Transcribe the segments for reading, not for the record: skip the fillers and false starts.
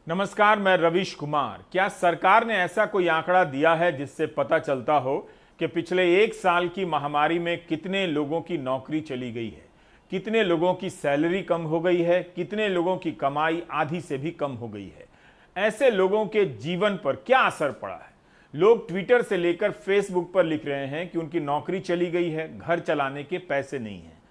नमस्कार, मैं रवीश कुमार। क्या सरकार ने ऐसा कोई आंकड़ा दिया है जिससे पता चलता हो कि पिछले एक साल की महामारी में कितने लोगों की नौकरी चली गई है, कितने लोगों की सैलरी कम हो गई है, कितने लोगों की कमाई आधी से भी कम हो गई है? ऐसे लोगों के जीवन पर क्या असर पड़ा है? लोग ट्विटर से लेकर फेसबुक पर लिख रहे हैं कि उनकी नौकरी चली गई है, घर चलाने के पैसे नहीं हैं।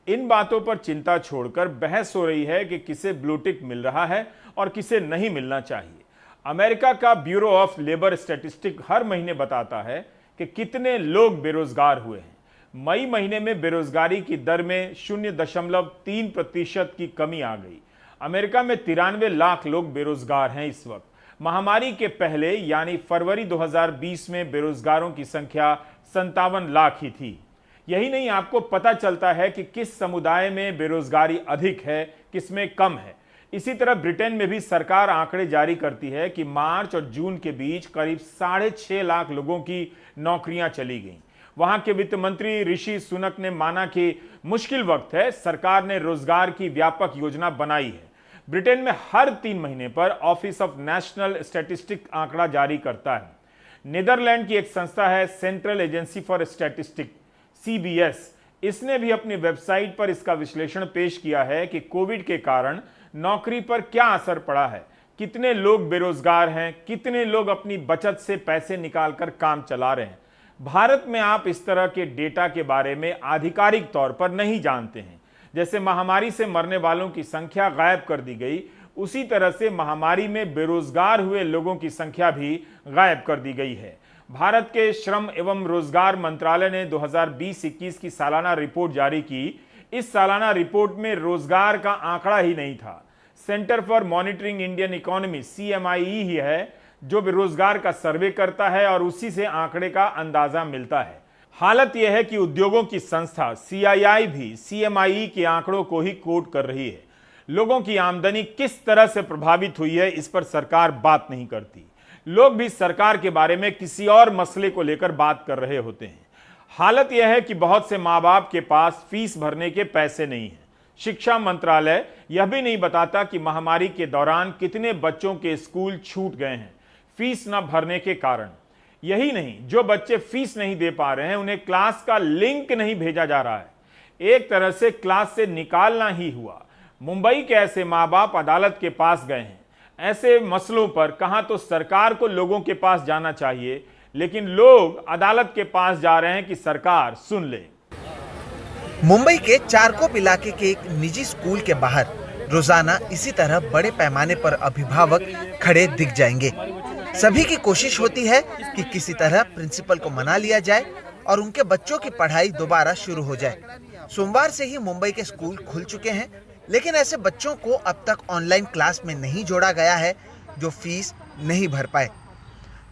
इन बातों पर चिंता छोड़कर बहस हो रही है कि किसे ब्लू टिक मिल रहा है और किसे नहीं मिलना चाहिए। अमेरिका का ब्यूरो ऑफ लेबर स्टैटिस्टिक्स हर महीने बताता है कि कितने लोग बेरोजगार हुए हैं। मई महीने में बेरोजगारी की दर में 0.3% की कमी आ गई। अमेरिका में 93 लाख लोग बेरोजगार हैं इस वक्त। महामारी के पहले यानी फरवरी 2020 में बेरोजगारों की संख्या 57 लाख ही थी। यही नहीं, आपको पता चलता है कि किस समुदाय में बेरोजगारी अधिक है, किसमें कम है। इसी तरह ब्रिटेन में भी सरकार आंकड़े जारी करती है कि मार्च और जून के बीच करीब 6.5 लाख लोगों की नौकरियां चली गईं। वहां के वित्त मंत्री ऋषि सुनक ने माना कि मुश्किल वक्त है, सरकार ने रोजगार की व्यापक योजना बनाई है। ब्रिटेन में हर 3 महीने पर ऑफिस ऑफ नेशनल स्टैटिस्टिक्स आंकड़ा जारी करता है। नीदरलैंड की एक संस्था है central agency for statistics, CBS, इसने भी अपनी वेबसाइट पर इसका विश्लेषण पेश किया है कि कोविड के कारण नौकरी पर क्या असर पड़ा है, कितने लोग बेरोजगार हैं, कितने लोग अपनी बचत से पैसे निकालकर काम चला रहे हैं। भारत में आप इस तरह के डेटा के बारे में आधिकारिक तौर पर नहीं जानते हैं। जैसे महामारी से मरने वालों की संख्या गायब कर दी गई, उसी तरह से महामारी में बेरोजगार हुए लोगों की संख्या भी गायब कर दी गई है। भारत के श्रम एवं रोजगार मंत्रालय ने 2020-21 की सालाना रिपोर्ट जारी की। इस सालाना रिपोर्ट में रोजगार का आंकड़ा ही नहीं था। Centre for monitoring Indian economy CMIE ही है जो बेरोजगार का सर्वे करता है और उसी से आंकड़े का अंदाजा मिलता है। हालत यह है कि उद्योगों की संस्था CII भी CMIE के आंकड़ों को ही कोट कर रही है। लोगों की आमदनी किस तरह से प्रभावित हुई है, इस पर सरकार बात नहीं करती। लोग भी सरकार के बारे में किसी और मसले को लेकर बात कर रहे होते हैं। हालत यह है कि बहुत से माँ बाप के पास फीस भरने के पैसे नहीं हैं। शिक्षा मंत्रालय यह भी नहीं बताता कि महामारी के दौरान कितने बच्चों के स्कूल छूट गए हैं फीस न भरने के कारण। यही नहीं, जो बच्चे फीस नहीं दे पा रहे हैं उन्हें क्लास का लिंक नहीं भेजा जा रहा है। एक तरह से क्लास से निकालना ही हुआ। मुंबई के ऐसे माँ बाप अदालत के पास गए हैं। ऐसे मसलों पर कहां तो सरकार को लोगों के पास जाना चाहिए, लेकिन लोग अदालत के पास जा रहे हैं कि सरकार सुन ले। मुंबई के चारकोप इलाके के एक निजी स्कूल के बाहर रोजाना इसी तरह बड़े पैमाने पर अभिभावक खड़े दिख जाएंगे। सभी की कोशिश होती है कि किसी तरह प्रिंसिपल को मना लिया जाए और उनके बच्चों की पढ़ाई दोबारा शुरू हो जाए। सोमवार से ही मुंबई के स्कूल खुल चुके हैं, लेकिन ऐसे बच्चों को अब तक ऑनलाइन क्लास में नहीं जोड़ा गया है जो फीस नहीं भर पाए।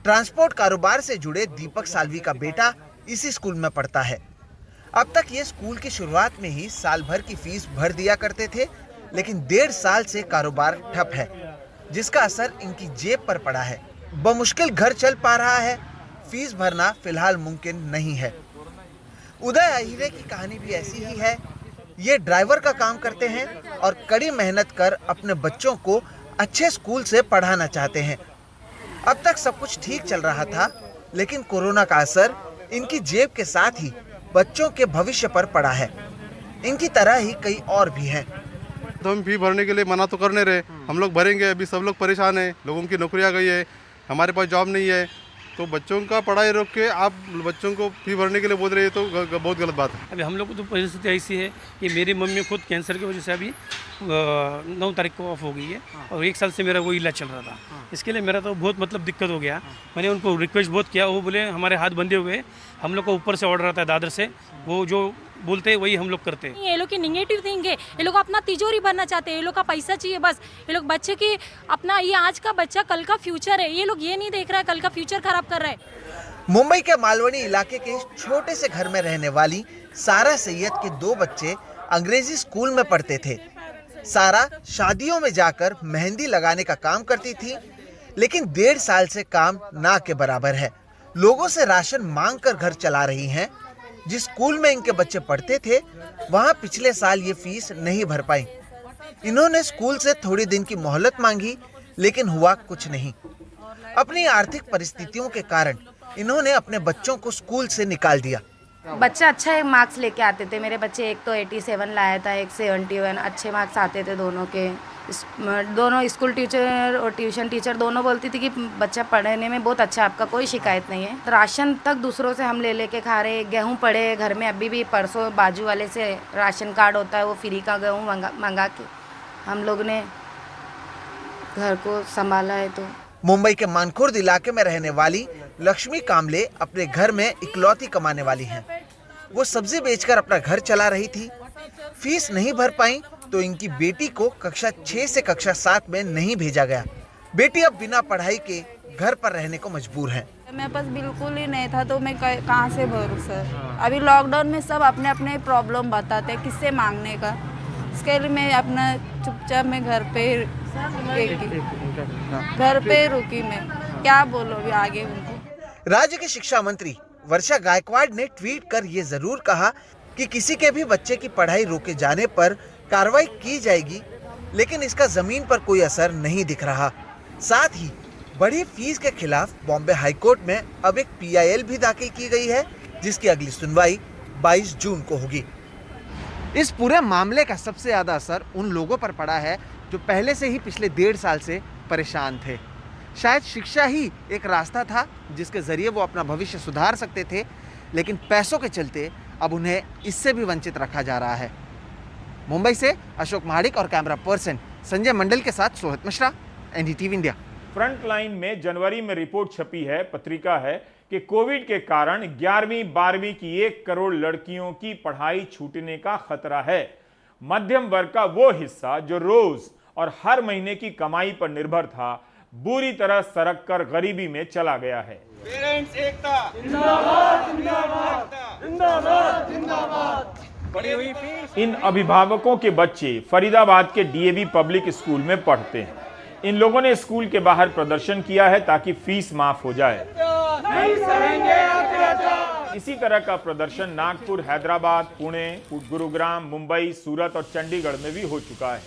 ट्रांसपोर्ट कारोबार से जुड़े दीपक साल्वी का बेटा इसी स्कूल में पढ़ता है। अब तक ये स्कूल की शुरुआत में ही साल भर की फीस भर दिया करते थे, लेकिन 1.5 साल से कारोबार ठप है, जिसका असर इनकी जेब पर पड़ा है। बमुश्किल घर चल पा रहा है, फीस भरना फिलहाल मुमकिन नहीं है। उदय अहिरे की कहानी भी ऐसी ही है। ये ड्राइवर का काम करते हैं और कड़ी मेहनत कर अपने बच्चों को अच्छे स्कूल से पढ़ाना चाहते हैं। अब तक सब कुछ ठीक चल रहा था, लेकिन कोरोना का असर इनकी जेब के साथ ही बच्चों के भविष्य पर पड़ा है। इनकी तरह ही कई और भी हैं। तो हम फी भरने के लिए मना तो करने रहे, हम लोग भरेंगे। अभी सब लोग परेशान हैं, लोगों की नौकरियां गई है, हमारे पास जॉब नहीं है, तो बच्चों का पढ़ाई रोक के आप बच्चों को फी भरने के लिए बोल रहे हैं, तो बहुत गलत बात है। अभी हम लोग को तो परिस्थिति ऐसी है कि मेरी मम्मी खुद कैंसर की वजह से अभी 9 तारीख को ऑफ हो गई है और 1 साल से मेरा वो इलाज चल रहा था। इसके लिए मेरा तो बहुत दिक्कत हो गया। मैंने उनको रिक्वेस्ट बहुत किया, वो बोले हमारे हाथ बंधे हुए, हम लोग को ऊपर से ऑर्डर आता है दादर से, वो जो बोलते हैं वही हम लोग करते हैं। ये लोग की निगेटिव थिंग है, ये लोग अपना तिजोरी भरना चाहते हैं, ये लोग का पैसा चाहिए बस। ये लोग बच्चे की अपना, ये आज का बच्चा कल का फ्यूचर है, ये लोग ये नहीं देख रहा है कल का फ्यूचर खराब कर रहा है। मुंबई के मालवनी इलाके के छोटे से घर में रहने वाली सारा सैयद के 2 बच्चे अंग्रेजी स्कूल में पढ़ते थे। सारा शादियों में जाकर मेहंदी लगाने का काम करती थी, लेकिन 1.5 साल से काम ना के बराबर है। लोगों से राशन मांग कर घर चला रही हैं। जिस स्कूल में इनके बच्चे पढ़ते थे, वहां पिछले साल ये फीस नहीं भर पाई। इन्होंने स्कूल से थोड़ी दिन की मोहलत मांगी, लेकिन हुआ कुछ नहीं। अपनी आर्थिक परिस्थितियों के कारण इन्होंने अपने बच्चों को स्कूल से निकाल दिया। बच्चा अच्छा मार्क्स लेके आते थे मेरे बच्चे, एक तो 87 लाया था, एक 71, अच्छे मार्क्स आते थे दोनों के। दोनों स्कूल टीचर और ट्यूशन टीचर दोनों बोलती थी कि बच्चा पढ़ने में बहुत अच्छा, आपका कोई शिकायत नहीं है। राशन तक दूसरों से हम ले लेके खा रहे, गेहूं पड़े घर में अभी भी, परसों बाजू वाले से राशन कार्ड होता है वो फ्री का गेहूं मंगा के हम लोग ने घर को संभाला है। तो मुंबई के मानखुर्द इलाके में रहने वाली लक्ष्मी कामले अपने घर में इकलौती कमाने वाली हैं। वो सब्जी बेचकर अपना घर चला रही थी। फीस नहीं भर पाई तो इनकी बेटी को कक्षा 6 से कक्षा 7 में नहीं भेजा गया। बेटी अब बिना पढ़ाई के घर पर रहने को मजबूर है। मेरे पास बिल्कुल ही नहीं था तो मैं कहाँ से भरूँ सर। अभी लॉकडाउन में सब अपने अपने प्रॉब्लम बताते हैं, किससे मांगने का। इसके लिए मैं अपना चुपचाप मैं घर पे रुकी मैं क्या बोलो अभी आगे उनको। राज्य के शिक्षा मंत्री वर्षा गायकवाड़ ने ट्वीट कर ये जरूर कहा कि किसी के भी बच्चे की पढ़ाई रोके जाने पर कार्रवाई की जाएगी, लेकिन इसका जमीन पर कोई असर नहीं दिख रहा। साथ ही बड़ी फीस के खिलाफ बॉम्बे हाईकोर्ट में अब एक PIL भी दाखिल की गई है, जिसकी अगली सुनवाई 22 जून को होगी। इस पूरे मामले का सबसे ज्यादा असर उन लोगों पर पड़ा है जो पहले से ही पिछले 1.5 साल से परेशान थे। शायद शिक्षा ही एक रास्ता था जिसके जरिए वो अपना भविष्य सुधार सकते थे, लेकिन पैसों के चलते अब उन्हें इससे भी वंचित रखा जा रहा है। मुंबई से अशोक महाडिक और कैमरा पर्सन संजय मंडल के साथ Sohit Mishra, NDTV India. Front line में जनवरी में रिपोर्ट छपी है, पत्रिका है कि कोविड के कारण 11वीं 12वीं की 1 करोड़ लड़कियों की पढ़ाई छूटने का खतरा है। मध्यम वर्ग का वो हिस्सा जो रोज और हर महीने की कमाई पर निर्भर था, बुरी तरह सरक कर गरीबी में चला गया है। पेरेंट्स एकता जिंदाबाद, जिंदाबाद, जिंदाबाद, जिंदाबाद। बढ़ी हुई फीस। इन अभिभावकों के बच्चे फरीदाबाद के DAV पब्लिक स्कूल में पढ़ते हैं। इन लोगों ने स्कूल के बाहर प्रदर्शन किया है ताकि फीस माफ हो जाए। नहीं सहेंगे अत्याचार। इसी तरह का प्रदर्शन नागपुर, हैदराबाद, पुणे, गुरुग्राम, मुंबई, सूरत और चंडीगढ़ में भी हो चुका है।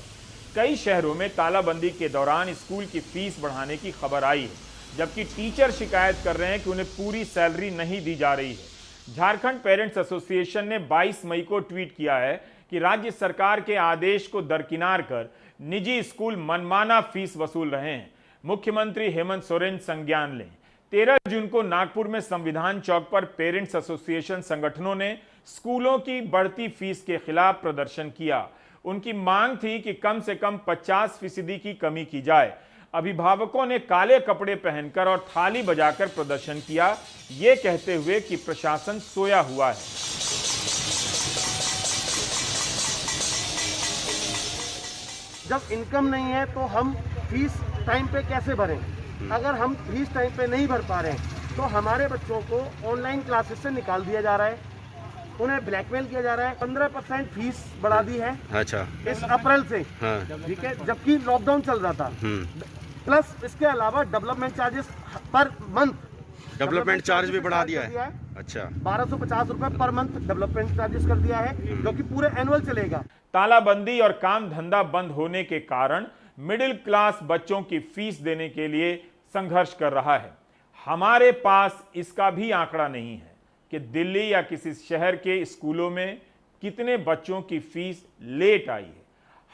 कई शहरों में तालाबंदी के दौरान स्कूल की फीस बढ़ाने की खबर आई है, जबकि टीचर शिकायत कर रहे हैं कि उन्हें पूरी सैलरी नहीं दी जा रही है। झारखंड पेरेंट्स एसोसिएशन ने 22 मई को ट्वीट किया है कि राज्य सरकार के आदेश को दरकिनार कर निजी स्कूल मनमाना फीस वसूल रहे हैं। मुख्यमंत्री हेमंत सोरेन संज्ञान लें। 13 जून को नागपुर में संविधान चौक पर पेरेंट्स एसोसिएशन संगठनों ने स्कूलों की बढ़ती फीस के खिलाफ प्रदर्शन किया। उनकी मांग थी कि कम से कम 50% की कमी की जाए। अभिभावकों ने काले कपड़े पहनकर और थाली बजाकर प्रदर्शन किया, ये कहते हुए कि प्रशासन सोया हुआ है। जब इनकम नहीं है तो हम फीस टाइम पे कैसे भरें? अगर हम फीस टाइम पे नहीं भर पा रहे हैं तो हमारे बच्चों को ऑनलाइन क्लासेस से निकाल दिया जा रहा है, उन्हें ब्लैकमेल किया जा रहा है। 15% फीस बढ़ा दी है। अच्छा। इस अप्रैल से, ठीक है, जबकि लॉकडाउन चल रहा था। प्लस इसके अलावा development charges per month, development charge भी बढ़ा दिया है। अच्छा, 1250 रुपए पर मंथ डेवलपमेंट चार्जेस कर दिया है, जो कि पूरे एनुअल चलेगा। तालाबंदी और काम धंधा बंद होने के कारण मिडिल क्लास बच्चों की फीस देने के लिए संघर्ष कर रहा है। हमारे पास इसका भी आंकड़ा नहीं है कि दिल्ली या किसी शहर के स्कूलों में कितने बच्चों की फीस लेट आई है।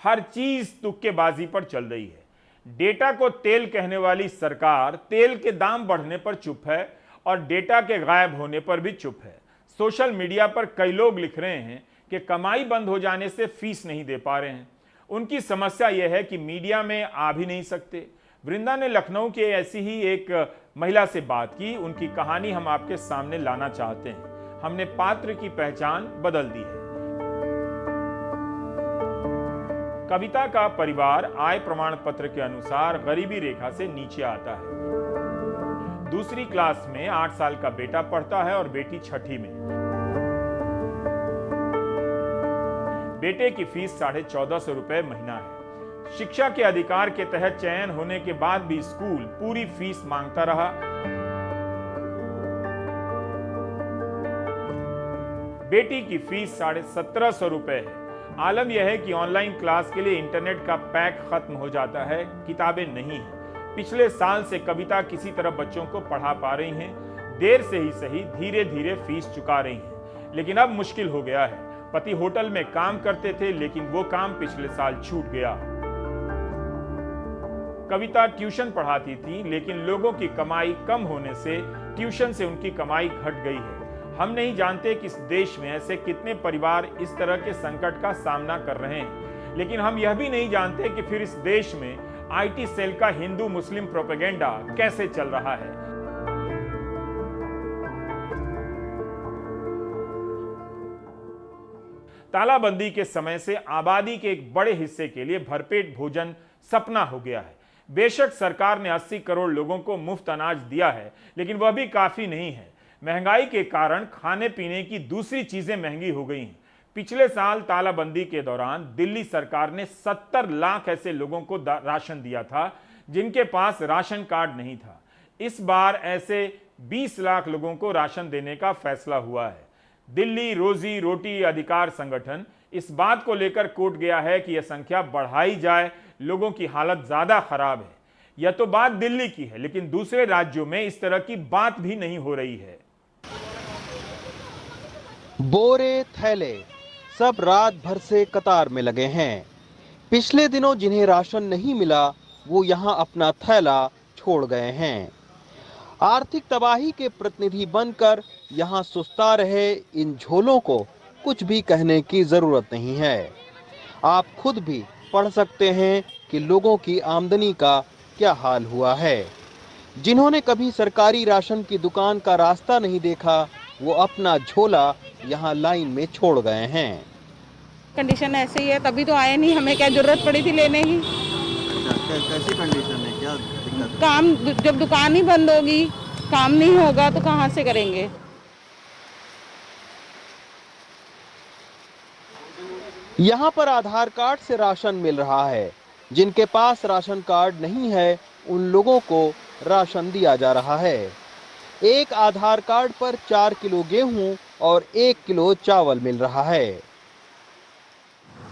हर चीज तुक्केबाजी पर चल रही है। डेटा को तेल कहने वाली सरकार तेल के दाम बढ़ने पर चुप है और डेटा के गायब होने पर भी चुप है। सोशल मीडिया पर कई लोग लिख रहे हैं कि कमाई बंद हो जाने से फीस नहीं दे पा रहे हैं। उनकी समस्या यह है कि मीडिया में आ भी नहीं सकते। वृंदा ने लखनऊ के ऐसी ही एक महिला से बात की। उनकी कहानी हम आपके सामने लाना चाहते हैं। हमने पात्र की पहचान बदल दी है। कविता का परिवार आय प्रमाण पत्र के अनुसार गरीबी रेखा से नीचे आता है। दूसरी क्लास में 8 साल का बेटा पढ़ता है और बेटी 6ठी में। बेटे की फीस 1450 रुपए महीना है। शिक्षा के अधिकार के तहत चयन होने के बाद भी स्कूल पूरी फीस मांगता रहा। बेटी की फीस 1750 रुपए है। आलम यह है कि ऑनलाइन क्लास के लिए इंटरनेट का पैक खत्म हो जाता है, किताबें नहीं है। पिछले साल से कविता किसी तरह बच्चों को पढ़ा पा रही हैं, देर से ही सही धीरे धीरे फीस चुका रही हैं। लेकिन अब मुश्किल हो गया है। पति होटल में काम करते थे, लेकिन वो काम पिछले साल छूट गया। कविता ट्यूशन पढ़ाती थी, लेकिन लोगों की कमाई कम होने से ट्यूशन से उनकी कमाई घट गई है। हम नहीं जानते कि इस देश में ऐसे कितने परिवार इस तरह के संकट का सामना कर रहे हैं, लेकिन हम यह भी नहीं जानते कि फिर इस देश में आईटी सेल का हिंदू मुस्लिम प्रोपेगेंडा कैसे चल रहा है। तालाबंदी के समय से आबादी के एक बड़े हिस्से के लिए भरपेट भोजन सपना हो गया है। बेशक सरकार ने 80 करोड़ लोगों को मुफ्त अनाज दिया है, लेकिन वह भी काफी नहीं है। महंगाई के कारण खाने पीने की दूसरी चीजें महंगी हो गई हैं। पिछले साल तालाबंदी के दौरान दिल्ली सरकार ने 70 लाख ऐसे लोगों को राशन दिया था जिनके पास राशन कार्ड नहीं था। इस बार ऐसे 20 लाख लोगों को राशन देने का फैसला हुआ है। दिल्ली रोजी रोटी अधिकार संगठन इस बात को लेकर कोर्ट गया है कि यह संख्या बढ़ाई जाए, लोगों की हालत ज्यादा खराब है। यह तो बात दिल्ली की है, लेकिन दूसरे राज्यों में इस तरह की बात भी नहीं हो रही है। बोरे थैले सब रात भर से कतार में लगे हैं। पिछले दिनों जिन्हें राशन नहीं मिला वो यहाँ अपना थैला छोड़ गए हैं। आर्थिक तबाही के प्रतिनिधि बनकर यहाँ सुस्ता रहे इन झोलों को कुछ भी कहने की जरूरत नहीं है। आप खुद भी पढ़ सकते हैं कि लोगों की आमदनी का क्या हाल हुआ है। जिन्होंने कभी सरकारी राशन की दुकान का रास्ता नहीं देखा वो अपना झोला यहाँ लाइन में छोड़ गए हैं। कंडीशन ऐसे ही है, तभी तो आए नहीं, हमें क्या जरूरत पड़ी थी लेने की। कैसी कंडीशन है, क्या दिक्कत? काम जब दुकान ही बंद होगी, काम नहीं होगा तो कहाँ से करेंगे। यहाँ पर आधार कार्ड से राशन मिल रहा है। जिनके पास राशन कार्ड नहीं है उन लोगों को राशन दिया जा रहा है। एक आधार कार्ड पर 4 किलो गेहूं और 1 किलो चावल मिल रहा है।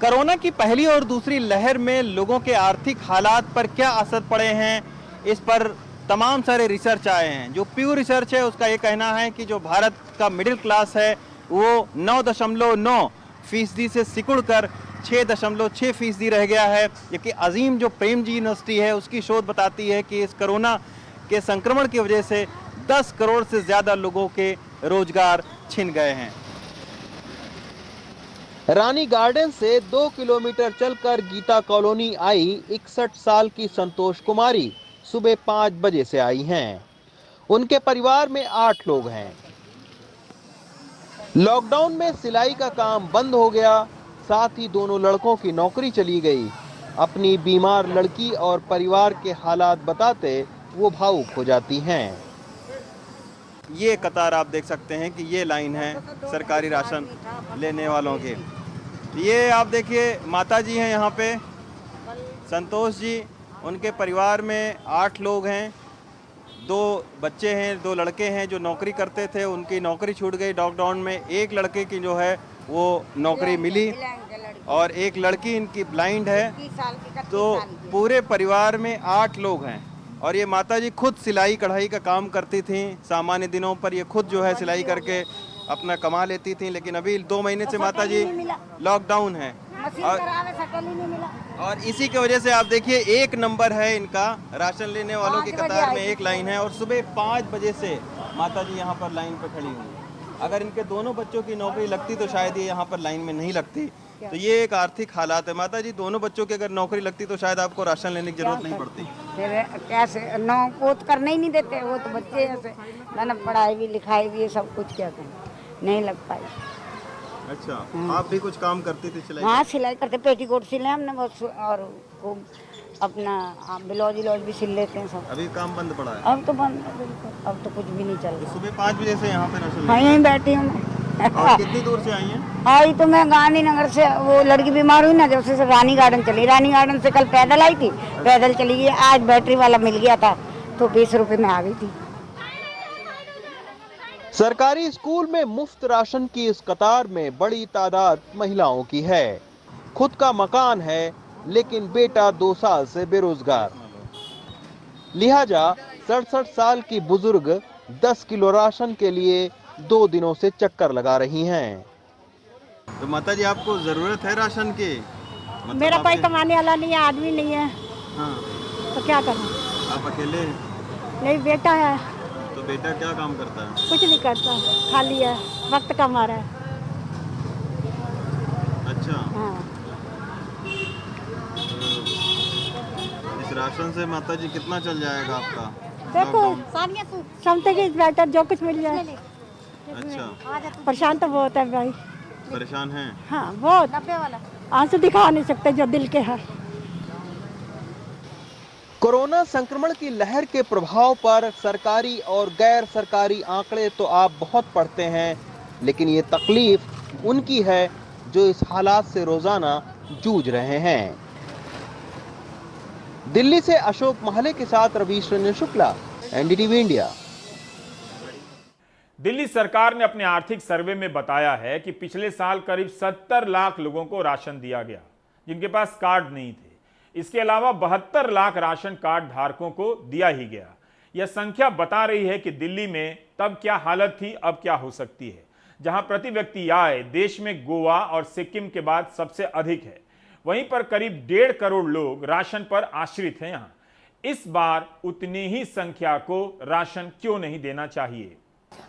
कोरोना की पहली और दूसरी लहर में लोगों के आर्थिक हालात पर क्या असर पड़े हैं, इस पर तमाम सारे रिसर्च आए हैं। जो प्योर रिसर्च है उसका ये कहना है कि जो भारत का मिडिल क्लास है वो 9.9% से सिकुड़कर 6.6% रह गया है। जबकि अजीम जो प्रेम जी यूनिवर्सिटी है उसकी शोध बताती है कि इस कोरोना के संक्रमण की वजह से 10 करोड़ से ज्यादा लोगों के रोजगार छिन गए हैं। रानी गार्डन से 2 किलोमीटर चलकर गीता कॉलोनी आई 61 साल की संतोष कुमारी सुबह 5 बजे से आई हैं। उनके परिवार में 8 लोग हैं। लॉकडाउन में सिलाई का काम बंद हो गया, साथ ही दोनों लड़कों की नौकरी चली गई। अपनी बीमार लड़की और परिवार के हालात बताते वो भावुक हो जाती हैं। ये कतार आप देख सकते हैं कि ये लाइन है सरकारी राशन लेने वालों के। ये आप देखिए माता जी हैं यहाँ पे, संतोष जी, उनके परिवार में 8 लोग हैं। 2 बच्चे हैं, 2 लड़के हैं जो नौकरी करते थे, उनकी नौकरी छूट गई लॉकडाउन में। एक लड़के की जो है वो नौकरी मिली और एक लड़की इनकी ब्लाइंड है। तो पूरे परिवार में 8 लोग हैं। और ये माता जी खुद सिलाई कढ़ाई का काम करती थी। सामान्य दिनों पर ये खुद जो है सिलाई करके अपना कमा लेती थी, लेकिन अभी 2 महीने से माता जी लॉकडाउन है और इसी की वजह से आप देखिए 1 नंबर है इनका। राशन लेने वालों की कतार में एक लाइन है और सुबह 5 बजे से माता जी यहाँ पर लाइन पर खड़ी हुई। अगर इनके दोनों बच्चों की नौकरी लगती तो शायद ये यहाँ पर लाइन में नहीं लगती। तो ये एक आर्थिक हालात है। माता जी, दोनों बच्चों की अगर नौकरी लगती तो शायद आपको राशन लेने की जरूरत नहीं पड़ती। फिर कैसे नौ को तो करने ही नहीं देते, वो तो बच्चे ऐसे मैंने पढ़ाई भी लिखाई भी सब कुछ क्या करें, नहीं लग पाई। अच्छा, आप भी कुछ काम करती थी सिलाई? हाँ, सिलाई करते, पेटीकोट सिले हमने बहुत, और अपना ब्लाउज व्लाउज भी सिल लेते हैं सब। अभी काम बंद पड़ा है? अब तो बंद है बिल्कुल, अब तो कुछ भी नहीं चल रहा। सुबह 5 बजे से यहाँ पे राशन? हाँ, यहीं बैठी हूँ मैं। और कितनी दूर से आई हैं? आई तो मैं गांधीनगर से, वो लड़की बीमार हुई ना, जब से रानी गार्डन चली। रानी गार्डन से कल पैदल आई थी, पैदल चली गई। आज बैटरी वाला मिल गया था तो 20 रुपए में आ गई थी। सरकारी स्कूल में मुफ्त राशन की इस कतार में बड़ी तादाद महिलाओं की है। खुद का मकान है लेकिन बेटा 2 साल से बेरोजगार। लिहाजा 67 साल की बुजुर्ग 10 किलो राशन के लिए 2 दिनों से चक्कर लगा रही हैं। तो माता जी आपको जरूरत है राशन की? मतलब मेरा कोई कमाने वाला नहीं है, आदमी नहीं है। हाँ। तो क्या करूं? आप अकेले हैं? नहीं, बेटा है। तो बेटा क्या काम करता है? कुछ नहीं करता, खाली है, वक्त कमा रहा है। अच्छा। हाँ। इस राशन से माता जी कितना चल जाएगा आपका? देखो समथिंग इज बेटर, जो कुछ मिल जाए। अच्छा। परेशान तो बहुत है भाई। परेशान हैं? हाँ बहुत, आंसू दिखा नहीं सकते जो दिल के है। कोरोना संक्रमण की लहर के प्रभाव पर सरकारी और गैर सरकारी आंकड़े तो आप बहुत पढ़ते हैं, लेकिन ये तकलीफ उनकी है जो इस हालात से रोजाना जूझ रहे हैं। दिल्ली से अशोक महले के साथ रवीश रंजन शुक्ला, एनडीटीवी इंडिया। दिल्ली सरकार ने अपने आर्थिक सर्वे में बताया है कि पिछले साल करीब 70 लाख लोगों को राशन दिया गया जिनके पास कार्ड नहीं थे। इसके अलावा 72 लाख राशन कार्ड धारकों को दिया ही गया। यह संख्या बता रही है कि दिल्ली में तब क्या हालत थी, अब क्या हो सकती है। जहां प्रति व्यक्ति आय देश में गोवा और सिक्किम के बाद सबसे अधिक है, वहीं पर करीब 1.5 करोड़ लोग राशन पर आश्रित हैं। यहां इस बार उतनी ही संख्या को राशन क्यों नहीं देना चाहिए?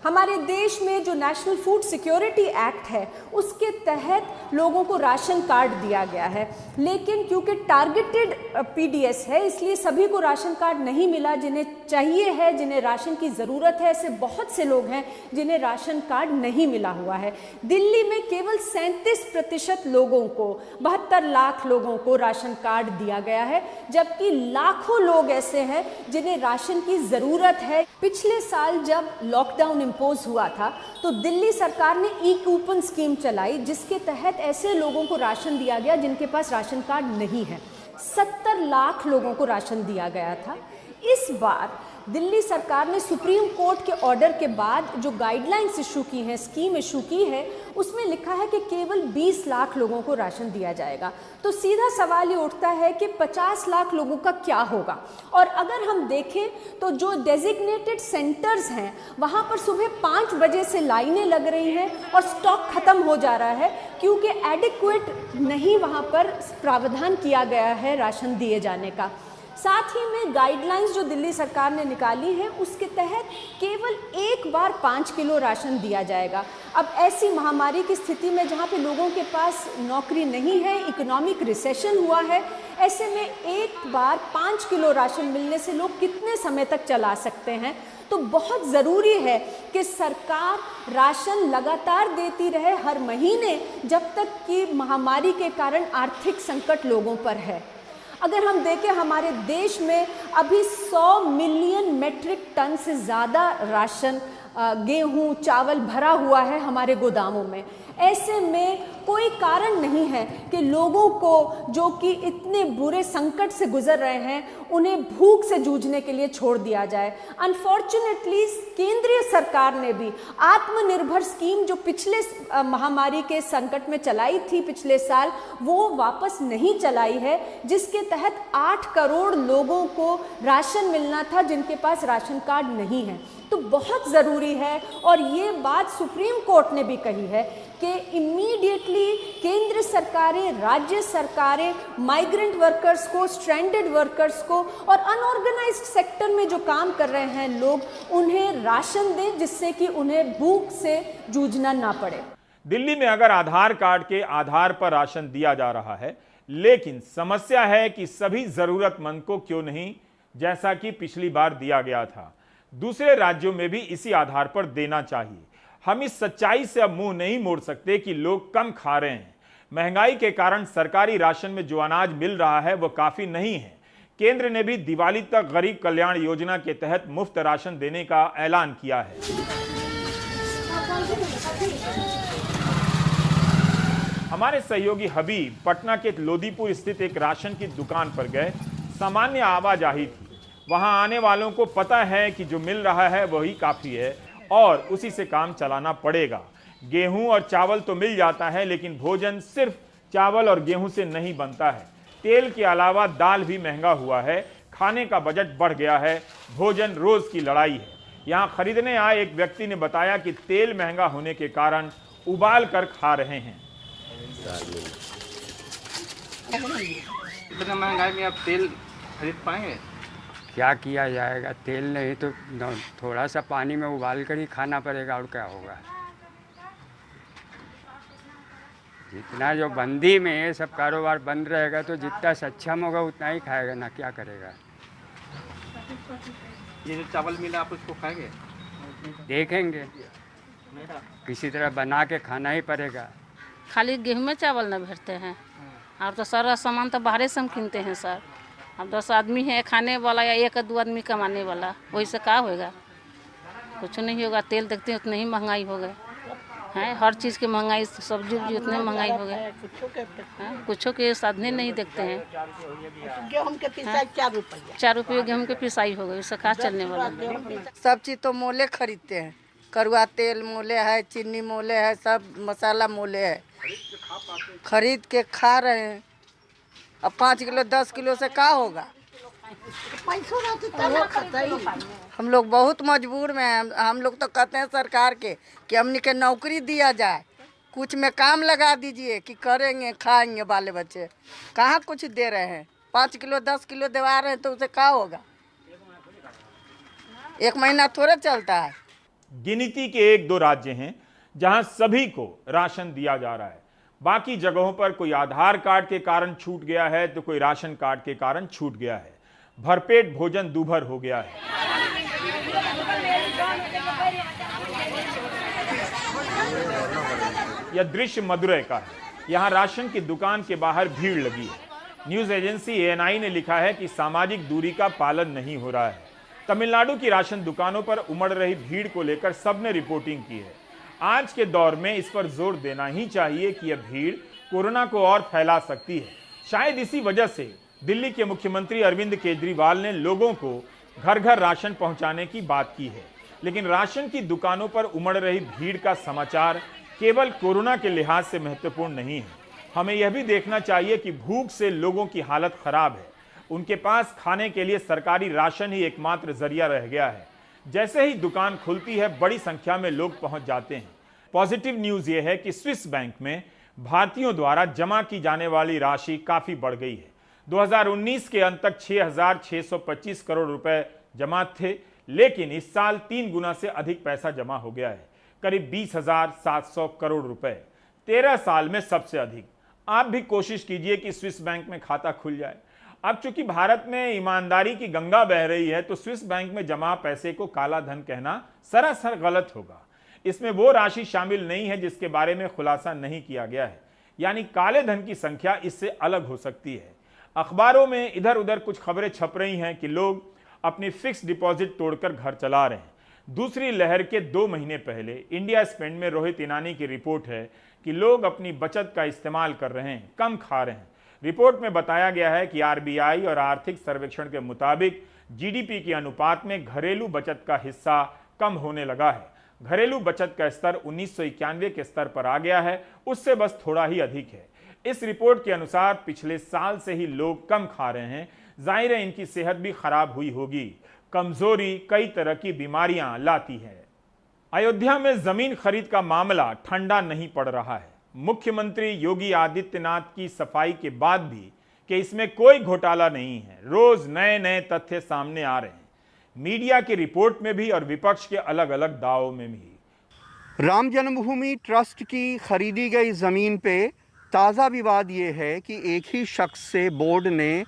हमारे देश में जो नेशनल फूड सिक्योरिटी एक्ट है उसके तहत लोगों को राशन कार्ड दिया गया है, लेकिन क्योंकि टारगेटेड पीडीएस है इसलिए सभी को राशन कार्ड नहीं मिला। जिन्हें चाहिए है, जिन्हें राशन की ज़रूरत है, ऐसे बहुत से लोग हैं जिन्हें राशन कार्ड नहीं मिला हुआ है। दिल्ली में केवल 37% लोगों को, 72 लाख लोगों को राशन कार्ड दिया गया है, जबकि लाखों लोग ऐसे हैं जिन्हें राशन की ज़रूरत है। पिछले साल जब लॉकडाउन इंपोज हुआ था तो दिल्ली सरकार ने ई कूपन स्कीम चलाई जिसके तहत ऐसे लोगों को राशन दिया गया जिनके पास राशन कार्ड नहीं है। 70 लाख लोगों को राशन दिया गया था। इस बार दिल्ली सरकार ने सुप्रीम कोर्ट के ऑर्डर के बाद जो गाइडलाइंस इशू की हैं, स्कीम इशू की है, उसमें लिखा है कि केवल 20 लाख लोगों को राशन दिया जाएगा। तो सीधा सवाल ये उठता है कि 50 लाख लोगों का क्या होगा। और अगर हम देखें तो जो डेजिग्नेटेड सेंटर्स हैं वहाँ पर सुबह 5 बजे से लाइनें लग रही हैं और स्टॉक ख़त्म हो जा रहा है क्योंकि एडिक्वेट नहीं वहाँ पर प्रावधान किया गया है राशन दिए जाने का। साथ ही में गाइडलाइंस जो दिल्ली सरकार ने निकाली है उसके तहत केवल एक बार 5 किलो राशन दिया जाएगा। अब ऐसी महामारी की स्थिति में जहाँ पे लोगों के पास नौकरी नहीं है, इकोनॉमिक रिसेशन हुआ है, ऐसे में एक बार 5 किलो राशन मिलने से लोग कितने समय तक चला सकते हैं। तो बहुत ज़रूरी है कि सरकार राशन लगातार देती रहे हर महीने जब तक कि महामारी के कारण आर्थिक संकट लोगों पर है। अगर हम देखें हमारे देश में अभी 100 मिलियन मेट्रिक टन से ज़्यादा राशन, गेहूं, चावल भरा हुआ है हमारे गोदामों में। ऐसे में कोई कारण नहीं है कि लोगों को जो कि इतने बुरे संकट से गुजर रहे हैं उन्हें भूख से जूझने के लिए छोड़ दिया जाए। अनफॉर्चुनेटली केंद्रीय सरकार ने भी आत्मनिर्भर स्कीम जो पिछले महामारी के संकट में चलाई थी पिछले साल, वो वापस नहीं चलाई है, जिसके तहत 8 करोड़ लोगों को राशन मिलना था जिनके पास राशन कार्ड नहीं है। तो बहुत ज़रूरी है और ये बात सुप्रीम कोर्ट ने भी कही है कि इमीडिएटली केंद्र सरकारें, राज्य सरकारें माइग्रेंट वर्कर्स को, स्ट्रैंडेड वर्कर्स को और अनऑर्गेनाइज्ड सेक्टर में जो काम कर रहे हैं लोग, उन्हें राशन दें जिससे कि उन्हें भूख से जूझना ना पड़े। दिल्ली में अगर आधार कार्ड के आधार पर राशन दिया जा रहा है, लेकिन समस्या है कि सभी जरूरतमंद को क्यों नहीं, जैसा कि पिछली बार दिया गया था। दूसरे राज्यों में भी इसी आधार पर देना चाहिए। हम इस सच्चाई से अब मुंह नहीं मोड़ सकते कि लोग कम खा रहे हैं। महंगाई के कारण सरकारी राशन में जो अनाज मिल रहा है वो काफी नहीं है। केंद्र ने भी दिवाली तक गरीब कल्याण योजना के तहत मुफ्त राशन देने का ऐलान किया है। हमारे सहयोगी हबीब पटना के लोदीपुर स्थित एक राशन की दुकान पर गए। सामान्य आवाजाही थी, वहां आने वालों को पता है कि जो मिल रहा है वही काफी है और उसी से काम चलाना पड़ेगा। गेहूं और चावल तो मिल जाता है, लेकिन भोजन सिर्फ चावल और गेहूं से नहीं बनता है। तेल के अलावा दाल भी महंगा हुआ है। खाने का बजट बढ़ गया है, भोजन रोज की लड़ाई है। यहाँ खरीदने आए एक व्यक्ति ने बताया कि तेल महंगा होने के कारण उबाल कर खा रहे हैं। इतना महंगाई में आप तेल खरीद पाएंगे? क्या किया जाएगा, तेल नहीं तो थोड़ा सा पानी में उबाल कर ही खाना पड़ेगा, और क्या होगा। जितना जो बंदी में ये सब कारोबार बंद रहेगा तो जितना सक्षम होगा उतना ही खाएगा ना, क्या करेगा। ये जो चावल मिला आप उसको खाएंगे? देखेंगे, किसी तरह बना के खाना ही पड़ेगा। खाली गेहूं में चावल न भरते हैं, और तो सारा सामान तो बाहर से हम किनते हैं सर। अब 10 आदमी है खाने वाला या 1-2 आदमी कमाने वाला, वही से क्या होगा, कुछ नहीं होगा। तेल देखते हैं उतनी ही महंगाई हो गए हैं, हर चीज़ की महंगाई, सब्जी उब्जी उतने महंगाई हो गए, कुछों के साधने नहीं देखते हैं। गेहूं के पिसाई 4 रुपये गेहूं के पिसाई हो गई, उससे कहाँ चलने वाला। सब चीज़ तो मोले खरीदते हैं, कड़वा तेल मोले है, चीनी मोले है, सब मसाला मोले है, खरीद के खा रहे हैं। अब 5 किलो 10 किलो से क्या होगा। हम लोग बहुत मजबूर में हैं। हम लोग तो कहते हैं सरकार के कि हमने के नौकरी दिया जाए, कुछ में काम लगा दीजिए कि करेंगे खाएंगे बाले बच्चे। कहाँ कुछ दे रहे हैं, 5 किलो 10 किलो दिवा रहे हैं तो उसे क्या होगा, 1 महीना थोड़े चलता है। गिनती के 1-2 राज्य हैं जहां सभी को राशन दिया जा रहा है, बाकी जगहों पर कोई आधार कार्ड के कारण छूट गया है तो कोई राशन कार्ड के कारण छूट गया है। भरपेट भोजन दूभर हो गया है। यह दृश्य मदुरै का है। यहां राशन की दुकान के बाहर भीड़ लगी है। न्यूज एजेंसी ANI ने लिखा है कि सामाजिक दूरी का पालन नहीं हो रहा है। तमिलनाडु की राशन दुकानों पर उमड़ रही भीड़ को लेकर सबने रिपोर्टिंग की है। आज के दौर में इस पर जोर देना ही चाहिए कि यह भीड़ कोरोना को और फैला सकती है। शायद इसी वजह से दिल्ली के मुख्यमंत्री अरविंद केजरीवाल ने लोगों को घर घर राशन पहुंचाने की बात की है। लेकिन राशन की दुकानों पर उमड़ रही भीड़ का समाचार केवल कोरोना के लिहाज से महत्वपूर्ण नहीं है। हमें यह भी देखना चाहिए कि भूख से लोगों की हालत खराब है, उनके पास खाने के लिए सरकारी राशन ही एकमात्र जरिया रह गया है। जैसे ही दुकान खुलती है बड़ी संख्या में लोग पहुंच जाते हैं। पॉजिटिव न्यूज यह है कि स्विस बैंक में भारतीयों द्वारा जमा की जाने वाली राशि काफी बढ़ गई है। 2019 के अंत तक 6,625 करोड़ रुपए जमा थे, लेकिन इस साल 3 गुना से अधिक पैसा जमा हो गया है, करीब 20,700 करोड़ रुपए। 13 साल में सबसे अधिक। आप भी कोशिश कीजिए कि स्विस बैंक में खाता खुल जाए। अब चूंकि भारत में ईमानदारी की गंगा बह रही है तो स्विस बैंक में जमा पैसे को काला धन कहना सरासर गलत होगा। इसमें वो राशि शामिल नहीं है जिसके बारे में खुलासा नहीं किया गया है, यानी काले धन की संख्या इससे अलग हो सकती है। अखबारों में इधर उधर कुछ खबरें छप रही हैं कि लोग अपनी फिक्स डिपॉजिट तोड़कर घर चला रहे हैं। दूसरी लहर के 2 महीने पहले इंडिया स्पेंड में रोहित ईनानी की रिपोर्ट है कि लोग अपनी बचत का इस्तेमाल कर रहे हैं, कम खा रहे हैं। रिपोर्ट में बताया गया है कि RBI और आर्थिक सर्वेक्षण के मुताबिक GDP के अनुपात में घरेलू बचत का हिस्सा कम होने लगा है। घरेलू बचत का स्तर 1991 के स्तर पर आ गया है, उससे बस थोड़ा ही अधिक है। इस रिपोर्ट के अनुसार पिछले साल से ही लोग कम खा रहे हैं। जाहिर है इनकी सेहत भी खराब हुई होगी। कमजोरी कई तरह की बीमारियां लाती है। अयोध्या में जमीन खरीद का मामला ठंडा नहीं पड़ रहा है। मुख्यमंत्री योगी आदित्यनाथ की सफाई के बाद भी कि इसमें कोई घोटाला नहीं है, रोज नए नए तथ्य सामने आ रहे हैं, मीडिया की रिपोर्ट में भी और विपक्ष के अलग अलग दावों में भी। राम जन्मभूमि ट्रस्ट की खरीदी गई ज़मीन पे ताज़ा विवाद ये है कि एक ही शख्स से बोर्ड ने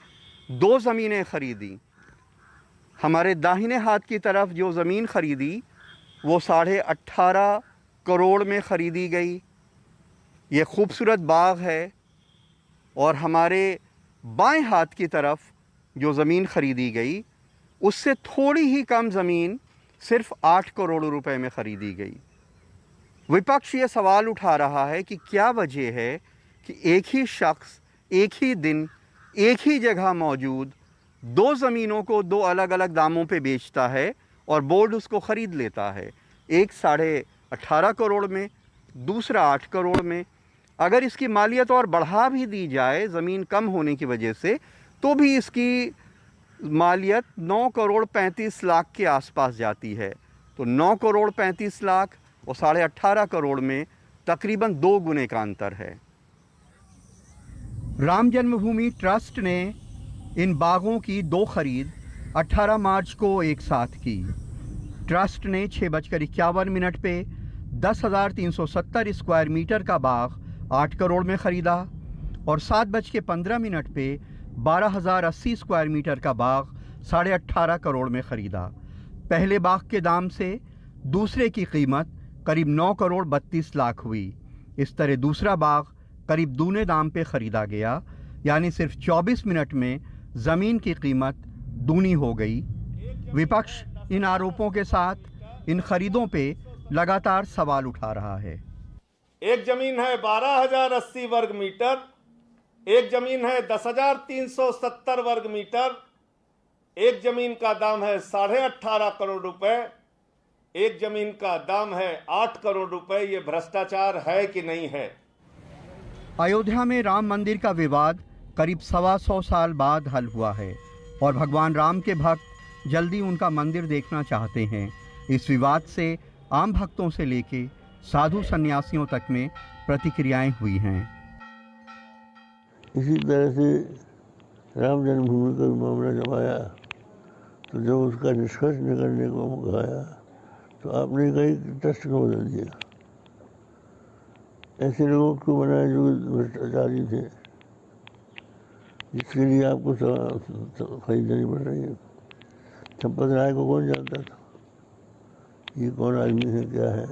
2 ज़मीनें खरीदी। हमारे दाहिने हाथ की तरफ जो ज़मीन खरीदी वो 18.5 करोड़ में ख़रीदी गई। ये खूबसूरत बाग है। और हमारे बाएं हाथ की तरफ जो ज़मीन ख़रीदी गई उससे थोड़ी ही कम ज़मीन सिर्फ 8 करोड़ रुपए में ख़रीदी गई। विपक्ष ये सवाल उठा रहा है कि क्या वजह है कि एक ही शख्स एक ही दिन एक ही जगह मौजूद 2 ज़मीनों को 2 अलग अलग दामों पे बेचता है और बोर्ड उसको ख़रीद लेता है, एक 18.5 करोड़ में, दूसरा 8 करोड़ में। अगर इसकी मालियत और बढ़ा भी दी जाए ज़मीन कम होने की वजह से तो भी इसकी मालियत 9 करोड़ 35 लाख के आसपास जाती है। तो 9 करोड़ 35 लाख और 18.5 करोड़ में तकरीबन 2 गुने का अंतर है। राम जन्मभूमि ट्रस्ट ने इन बागों की 2 खरीद 18 मार्च को एक साथ की। ट्रस्ट ने 6:51 पे 10,370 स्क्वायर मीटर का बाग 8 करोड़ में ख़रीदा और 7:15 पे 12,080 स्क्वायर मीटर का बाग 18.5 करोड़ में ख़रीदा। पहले बाग के दाम से दूसरे की कीमत करीब 9 करोड़ 32 लाख हुई। इस तरह दूसरा बाग करीब दूने दाम पे ख़रीदा गया, यानी सिर्फ 24 मिनट में ज़मीन की कीमत दूनी हो गई। विपक्ष इन आरोपों के साथ इन खरीदों पे लगातार सवाल उठा रहा है। एक जमीन है 12,080 वर्ग मीटर, एक जमीन है 10,370 वर्ग मीटर, एक जमीन का दाम है 18.5 करोड़ रुपए, एक जमीन का दाम है 8 करोड़ रुपए। ये भ्रष्टाचार है कि नहीं है? अयोध्या में राम मंदिर का विवाद करीब 125 साल बाद हल हुआ है और भगवान राम के भक्त जल्दी उनका मंदिर देखना चाहते हैं। इस विवाद से आम भक्तों से लेके साधु सन्यासियों तक में प्रतिक्रियाएं हुई हैं। इसी तरह से राम जन्मभूमि का मामला जब आया तो जब उसका निष्कर्ष निकलने को कहा तो आपने कई ट्रस्ट को बदल दिया। ऐसे लोगों को बनाया जो भ्रष्टाचारी थे, जिसके लिए आपको खरीदनी पड़ रही है। चंपत राय को कौन जानता था? ये कौन आदमी है, क्या है?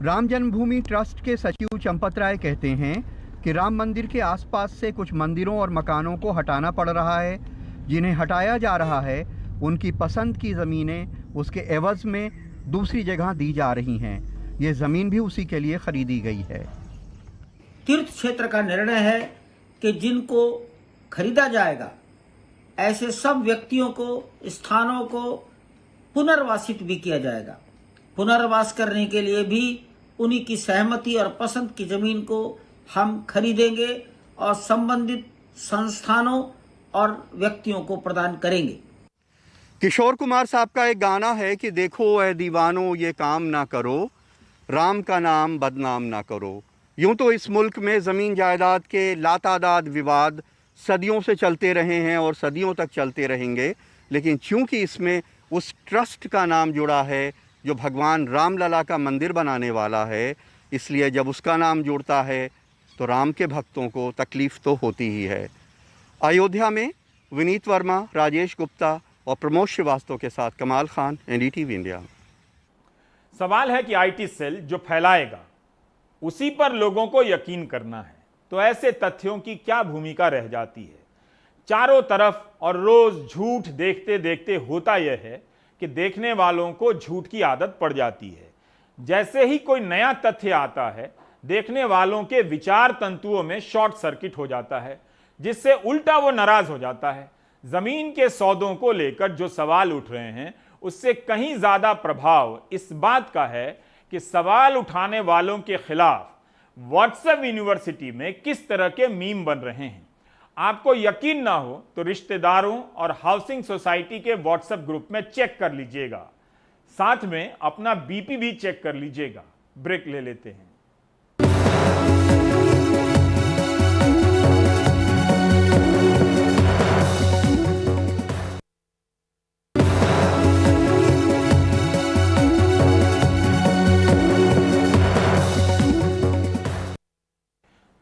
राम जन्मभूमि ट्रस्ट के सचिव चंपत राय कहते हैं कि राम मंदिर के आसपास से कुछ मंदिरों और मकानों को हटाना पड़ रहा है। जिन्हें हटाया जा रहा है उनकी पसंद की ज़मीनें उसके एवज में दूसरी जगह दी जा रही हैं। ये ज़मीन भी उसी के लिए खरीदी गई है। तीर्थ क्षेत्र का निर्णय है कि जिनको खरीदा जाएगा ऐसे सब व्यक्तियों को, स्थानों को पुनर्वासित भी किया जाएगा। पुनर्वास करने के लिए भी उन्हीं की सहमति और पसंद की जमीन को हम खरीदेंगे और संबंधित संस्थानों और व्यक्तियों को प्रदान करेंगे। किशोर कुमार साहब का एक गाना है कि देखो ऐ दीवानो ये काम ना करो, राम का नाम बदनाम ना करो। यूं तो इस मुल्क में ज़मीन जायदाद के लातादाद विवाद सदियों से चलते रहे हैं और सदियों तक चलते रहेंगे, लेकिन चूंकि इसमें उस ट्रस्ट का नाम जुड़ा है जो भगवान राम लला का मंदिर बनाने वाला है, इसलिए जब उसका नाम जुड़ता है तो राम के भक्तों को तकलीफ़ तो होती ही है। अयोध्या में विनीत वर्मा, राजेश गुप्ता और प्रमोद श्रीवास्तव के साथ कमाल खान, NDTV इंडिया। सवाल है कि IT सेल जो फैलाएगा उसी पर लोगों को यकीन करना है, तो ऐसे तथ्यों की क्या भूमिका रह जाती है? चारों तरफ और रोज झूठ देखते देखते होता यह है कि देखने वालों को झूठ की आदत पड़ जाती है। जैसे ही कोई नया तथ्य आता है, देखने वालों के विचार तंतुओं में शॉर्ट सर्किट हो जाता है, जिससे उल्टा वो नाराज हो जाता है। जमीन के सौदों को लेकर जो सवाल उठ रहे हैं उससे कहीं ज्यादा प्रभाव इस बात का है कि सवाल उठाने वालों के खिलाफ व्हाट्सएप यूनिवर्सिटी में किस तरह के मीम बन रहे हैं। आपको यकीन ना हो तो रिश्तेदारों और हाउसिंग सोसाइटी के व्हाट्सएप ग्रुप में चेक कर लीजिएगा, साथ में अपना BP भी चेक कर लीजिएगा। ब्रेक ले लेते हैं।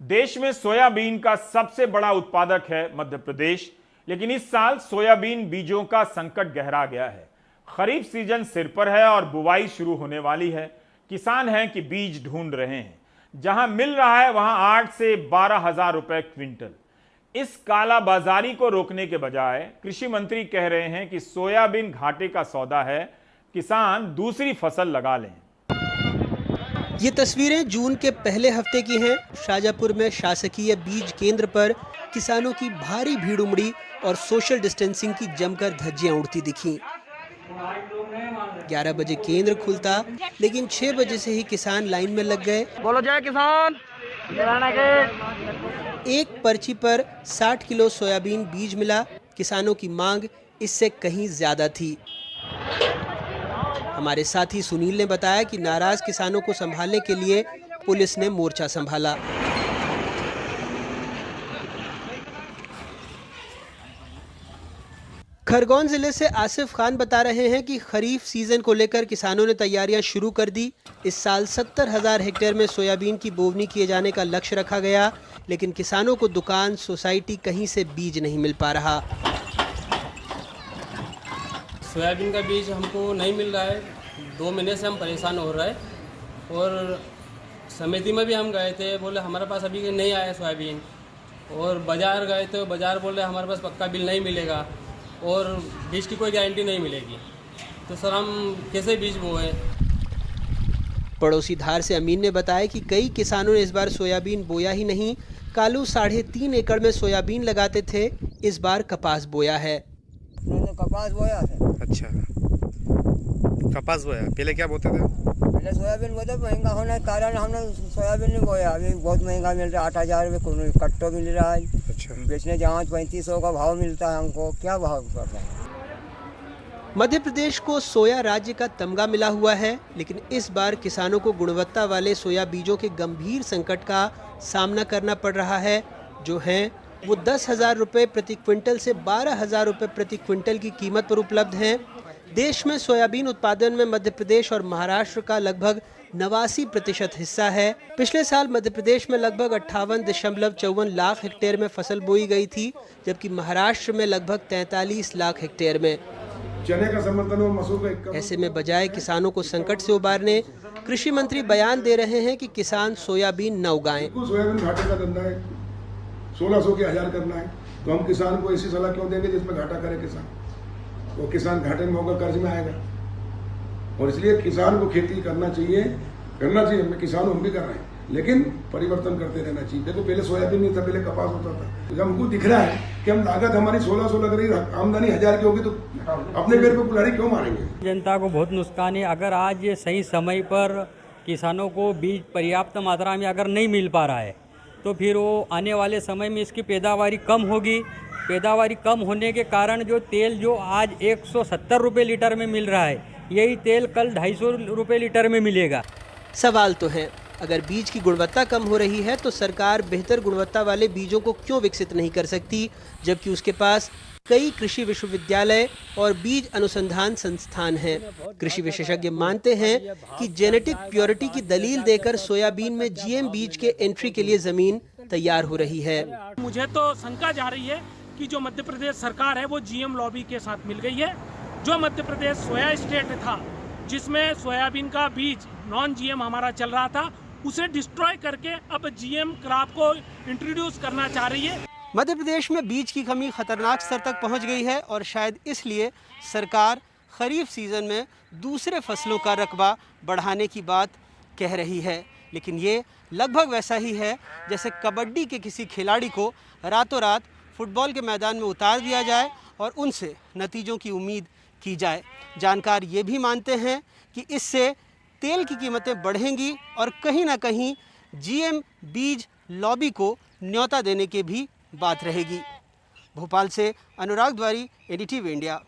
देश में सोयाबीन का सबसे बड़ा उत्पादक है मध्य प्रदेश, लेकिन इस साल सोयाबीन बीजों का संकट गहरा गया है। खरीफ सीजन सिर पर है और बुवाई शुरू होने वाली है। किसान हैं कि बीज ढूंढ रहे हैं, जहां मिल रहा है वहां 8 से 12,000 रुपए क्विंटल। इस कालाबाजारी को रोकने के बजाय कृषि मंत्री कह रहे हैं कि सोयाबीन घाटे का सौदा है, किसान दूसरी फसल लगा लें। ये तस्वीरें जून के पहले हफ्ते की हैं। शाजापुर में शासकीय बीज केंद्र पर किसानों की भारी भीड़ उमड़ी और सोशल डिस्टेंसिंग की जमकर धज्जियां उड़ती दिखीं। 11 बजे केंद्र खुलता, लेकिन 6 बजे से ही किसान लाइन में लग गए। बोलो जय किसान। एक पर्ची पर 60 किलो सोयाबीन बीज मिला। किसानों की मांग इससे कहीं ज्यादा थी। हमारे साथी सुनील ने बताया कि नाराज किसानों को संभालने के लिए पुलिस ने मोर्चा संभाला। खरगोन जिले से आसिफ खान बता रहे हैं कि खरीफ सीजन को लेकर किसानों ने तैयारियां शुरू कर दी। इस साल 70,000 हेक्टेयर में सोयाबीन की बोवनी किए जाने का लक्ष्य रखा गया, लेकिन किसानों को दुकान, सोसाइटी कहीं से बीज नहीं मिल पा रहा। सोयाबीन का बीज हमको नहीं मिल रहा है, 2 महीने से हम परेशान हो रहे हैं। और समिति में भी हम गए थे, बोले हमारे पास अभी नहीं आया सोयाबीन। और बाज़ार गए थे, बाज़ार बोले हमारे पास पक्का बिल नहीं मिलेगा और बीज की कोई गारंटी नहीं मिलेगी। तो सर हम कैसे बीज बोए? पड़ोसी धार से अमीन ने बताया कि कई किसानों ने इस बार सोयाबीन बोया ही नहीं। कालू 3.5 एकड़ में सोयाबीन लगाते थे, इस बार कपास बोया है। कपास बोया है। अच्छा, कपास बोया। पहले क्या बोते थे? पहले सोयाबीन बोते, महंगा होने के कारण हमने सोयाबीन नहीं बोया। अभी बहुत महंगा मिल रहा है, 8,000 रुपये कट्टो मिल रहा है। अच्छा। बेचने जाओ 3500 का भाव मिलता है हमको, क्या भाव करता है? मध्य प्रदेश को सोया राज्य का तमगा मिला हुआ है, लेकिन इस बार किसानों को गुणवत्ता वाले सोया बीजों के गंभीर संकट का सामना करना पड़ रहा है। जो हैं वो 10,000 रुपये प्रति क्विंटल से 12,000 रुपये प्रति क्विंटल की कीमत पर उपलब्ध हैं। देश में सोयाबीन उत्पादन में मध्य प्रदेश और महाराष्ट्र का लगभग 89% हिस्सा है। पिछले साल मध्य प्रदेश में लगभग 58.54 लाख हेक्टेयर में फसल बोई गई थी, जबकि महाराष्ट्र में लगभग 43 लाख हेक्टेयर में। चने का समर्थन और मसूर का ऐसे में बजाय किसानों को संकट से उबारने, कृषि मंत्री बयान दे रहे हैं कि किसान सोयाबीन न उगाएं। सोयाबीन घाटे का धंधा है, 1600 के 1000 करना है, तो हम किसान को ऐसी सलाह क्यों देंगे जिसमें घाटा करे किसान? तो किसान घाटे में होगा, कर्ज में आएगा। और इसलिए किसान को खेती करना चाहिए। हम किसान हम भी कर रहे हैं, लेकिन परिवर्तन करते रहना चाहिए। देखो पहले सोयाबीन नहीं था, पहले कपास होता था। जब हमको दिख रहा है कि हम लागत हमारी 1600 लग रही है, आमदनी 1000 की होगी, तो अपने पैर पे कुल्हाड़ी क्यों मारेंगे? जनता को बहुत नुकसान है। अगर आज ये सही समय पर किसानों को बीज पर्याप्त मात्रा में अगर नहीं मिल पा रहा है, तो फिर वो आने वाले समय में इसकी पैदावारी कम होगी। पैदावारी कम होने के कारण जो तेल जो आज 170 रुपये लीटर में मिल रहा है, यही तेल कल 250 रुपये लीटर में मिलेगा। सवाल तो है, अगर बीज की गुणवत्ता कम हो रही है तो सरकार बेहतर गुणवत्ता वाले बीजों को क्यों विकसित नहीं कर सकती, जबकि उसके पास कई कृषि विश्वविद्यालय और बीज अनुसंधान संस्थान हैं। कृषि विशेषज्ञ मानते हैं कि जेनेटिक प्योरिटी की दलील देकर सोयाबीन में जीएम बीज के एंट्री के लिए जमीन तैयार हो रही है। मुझे तो शंका जा रही है कि जो मध्य प्रदेश सरकार है वो जीएम लॉबी के साथ मिल गई है। जो मध्य प्रदेश सोया स्टेट था, जिसमें सोयाबीन का बीज नॉन जीएम हमारा चल रहा था, उसे डिस्ट्रॉय करके अब जीएम क्रॉप को इंट्रोड्यूस करना चाह रही है। मध्य प्रदेश में बीज की कमी खतरनाक स्तर तक पहुंच गई है और शायद इसलिए सरकार खरीफ सीजन में दूसरे फसलों का रकबा बढ़ाने की बात कह रही है। लेकिन ये लगभग वैसा ही है जैसे कबड्डी के किसी खिलाड़ी को रातों रात फुटबॉल के मैदान में उतार दिया जाए और उनसे नतीजों की उम्मीद की जाए। जानकार ये भी मानते हैं कि इससे तेल की कीमतें बढ़ेंगी और कहीं ना कहीं जीएम बीज लॉबी को न्योता देने की भी बात रहेगी। भोपाल से अनुराग द्वारी, एनडीटीवी इंडिया।